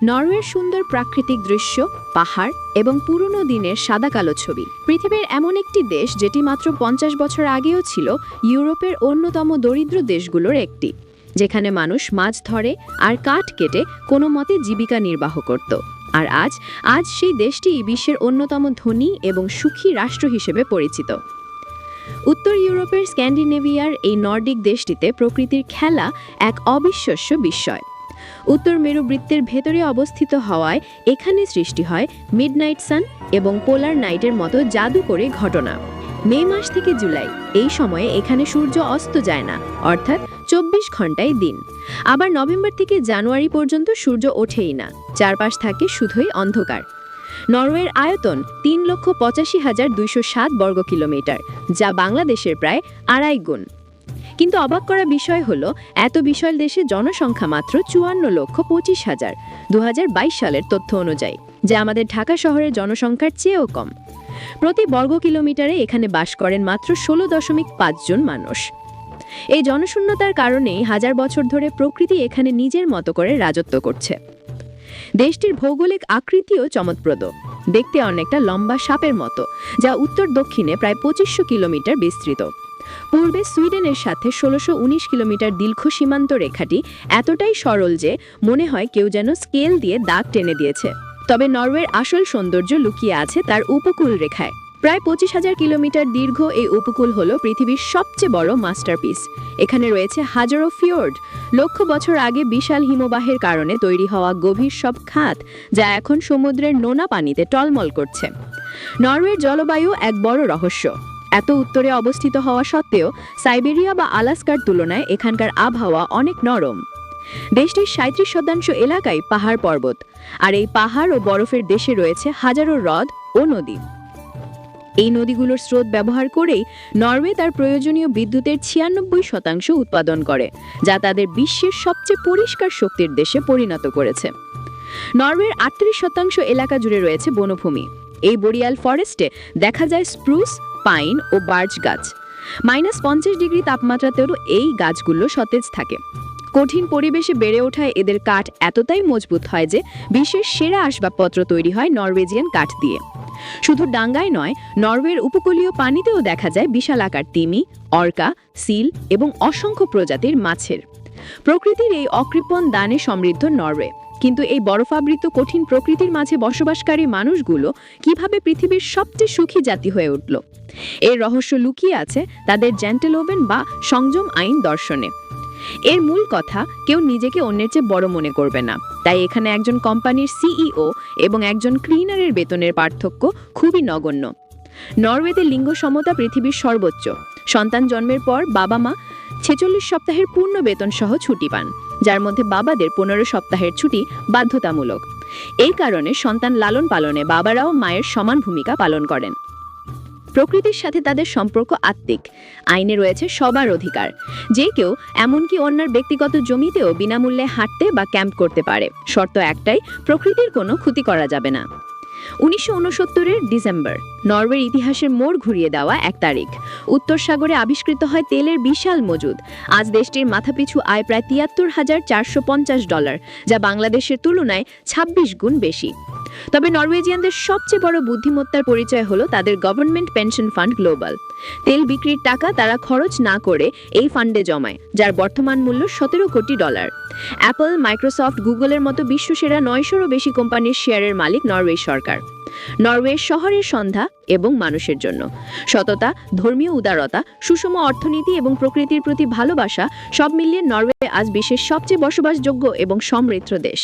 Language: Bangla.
নরওয়ের সুন্দর প্রাকৃতিক দৃশ্য, পাহাড় এবং পুরনো দিনের সাদা কালো ছবি। পৃথিবীর এমন একটি দেশ যেটি মাত্র ৫০ বছর আগেও ছিল ইউরোপের অন্যতম দরিদ্র দেশগুলোর একটি, যেখানে মানুষ মাছ ধরে আর কাঠ কেটে কোনো মতে জীবিকা নির্বাহ করত। আর আজ সেই দেশটি বিশ্বের অন্যতম ধনী এবং সুখী রাষ্ট্র হিসেবে পরিচিত। উত্তর ইউরোপের স্ক্যান্ডিনেভিয়ার এই নর্ডিক দেশটিতে প্রকৃতির খেলা এক অবিশ্বাস্য বিস্ময়। উত্তর মেরুবৃত্তের ভেতরে অবস্থিত হওয়ায় এখানে সৃষ্টি হয় মিডনাইট সান এবং পোলার নাইটের মতো জাদুকরী ঘটনা। মে মাস থেকে জুলাই এই সময়ে এখানে সূর্য অস্ত যায় না, অর্থাৎ ২৪ ঘন্টায় দিন। আবার নভেম্বর থেকে জানুয়ারি পর্যন্ত সূর্য ওঠেই না, চারপাশ থাকে শুধুই অন্ধকার। নরওয়ের আয়তন ৩,৮৫,২০৭ বর্গ কিলোমিটার, যা বাংলাদেশের প্রায় ২.৫ গুণ। কিন্তু অবাক করা বিষয় হলো, এত বিশাল দেশে জনসংখ্যা মাত্র ৫৪,২৫,০০০ ২০২২ সালের তথ্য অনুযায়ী, যা আমাদের ঢাকা শহরের জনসংখ্যার চেয়েও কম। প্রতি বর্গ কিলোমিটারে এখানে বাস করেন মাত্র ১৬.৫ জন মানুষ। এই জনশূন্যতার কারণেই হাজার বছর ধরে প্রকৃতি এখানে নিজের মতো করে রাজত্ব করছে। দেশটির ভৌগোলিক আকৃতিও চমৎপ্রদ, দেখতে অনেকটা লম্বা সাপের মতো, যা উত্তর দক্ষিণে প্রায় ২৫০০ কিলোমিটার বিস্তৃত। পূর্বে সুইডেনের সাথে ১৬১৯ কিলোমিটার দীর্ঘ সীমান্ত রেখাটি এতটাই সরল যে মনে হয় কেউ যেন স্কেল দিয়ে দাগ টেনে দিয়েছে। তবে নরওয়ের আসল সৌন্দর্য লুকিয়ে আছে তার উপকূল রেখায়। প্রায় ২৫,০০০ কিলোমিটার দীর্ঘ এই উপকূল হল পৃথিবীর সবচেয়ে বড় মাস্টারপিস। এখানে রয়েছে হাজারো ফিওর্ড, লক্ষ বছর আগে বিশাল হিমবাহের কারণে তৈরি হওয়া গভীর সব খাত, যা এখন সমুদ্রের নোনা পানিতে টলমল করছে। নরওয়ের জলবায়ু এক বড় রহস্য। এত উত্তরে অবস্থিত হওয়া সত্ত্বেও সাইবেরিয়া বা আলাস্কার তুলনায় এখানকার আবহাওয়া অনেক নরম। দেশটির ৩৭% এলাকায় পাহাড় পর্বত, আর এই পাহাড় ও বরফের দেশে রয়েছে হাজারো হ্রদ ও নদী। এই নদীগুলোর স্রোত ব্যবহার করেই নরওয়ে তার প্রয়োজনীয় বিদ্যুতের ৯৬% উৎপাদন করে, যা তাদের বিশ্বের সবচেয়ে পরিষ্কার শক্তির দেশে পরিণত করেছে। নরওয়ের ৩৮% এলাকা জুড়ে রয়েছে বনভূমি। এই বরিয়াল ফরেস্টে দেখা যায় স্প্রুস, পাইন ও বার্চ গাছ। -৫০ ডিগ্রি তাপমাত্রাতেও এই গাছগুলো সতেজ থাকে। কঠিন পরিবেশে বেড়ে ওঠায় এদের কাঠ এতটাই মজবুত হয় যে বিশ্বের সেরা আসবাবপত্র তৈরি হয় নরওয়েজিয়ান কাঠ দিয়ে। শুধু ডাঙ্গায় নয়, নরওয়ের উপকূলীয় পানিতেও দেখা যায় বিশাল আকার তিমি, অর্কা, সিল এবং অসংখ্য প্রজাতির মাছের। প্রকৃতির এই অকৃপণ দানে সমৃদ্ধ নরওয়ে। কিন্তু এই বরফাবৃত কঠিন প্রকৃতির মাঝে বসবাসকারী মানুষগুলো কিভাবে পৃথিবীর সবচেয়ে সুখী জাতি হয়ে উঠল? এর রহস্য লুকিয়ে আছে তাদের জেন্টেলওভেন বা সংযম আইন দর্শনে। এর মূল কথা, কেউ নিজেকে অন্যের চেয়ে বড় মনে করবে না। তাই এখানে একজন কোম্পানির সিইও এবং একজন ক্লিনারের বেতনের পার্থক্য খুবই নগণ্য। নরওয়েতে লিঙ্গ সমতা পৃথিবীর সর্বোচ্চ। সন্তান জন্মের পর বাবা মা ৪৬ সপ্তাহের পূর্ণ বেতন সহ ছুটি পান, যার মধ্যে বাবাদের ১৫ সপ্তাহের ছুটি বাধ্যতামূলক। এই কারণে সন্তান লালন পালনে বাবারাও মায়ের সমান ভূমিকা পালন করেন। প্রকৃতির সাথে তাদের সম্পর্ক আত্মিক। আইনে রয়েছে সবার অধিকার। যে কেউ, এমনকি অন্যের ব্যক্তিগত জমিতেও বিনামূল্যে হাঁটতে বা ক্যাম্প করতে পারে। শর্ত একটাই, প্রকৃতির কোনো ক্ষতি করা যাবে না। ১৯৬৯-এর ডিসেম্বর, নরওয়ের ইতিহাসের মোড় ঘুরিয়ে দেওয়া এক তারিখ। উত্তর সাগরে আবিষ্কৃত হয় তেলের বিশাল মজুদ। আজ দেশটির মাথাপিছু আয় প্রায় $৭৩,৪৫০, যা বাংলাদেশের তুলনায় ২৬ গুণ বেশি। তবে নরওয়েজিয়ানদের সবচেয়ে বড় বুদ্ধিমত্তার পরিচয় হলো তাদের গভর্নমেন্ট পেনশন ফান্ড গ্লোবাল। তেল বিক্রির টাকা তারা খরচ না করে এই ফান্ডে জমায়, যার বর্তমান মূল্য $১৭ কোটি। অ্যাপল, মাইক্রোসফট, গুগলের মতো বিশ্বসেরা ৯০০-রও বেশি কোম্পানির শেয়ারের মালিক নরওয়ে সরকার। নরওয়ের শহরের সন্ধ্যা এবং মানুষের জন্য সততা, ধর্মীয় উদারতা, সুষম অর্থনীতি এবং প্রকৃতির প্রতি ভালোবাসা, সব মিলিয়ে নরওয়ে আজ বিশ্বের সবচেয়ে বসবাসযোগ্য এবং সমৃদ্ধ দেশ।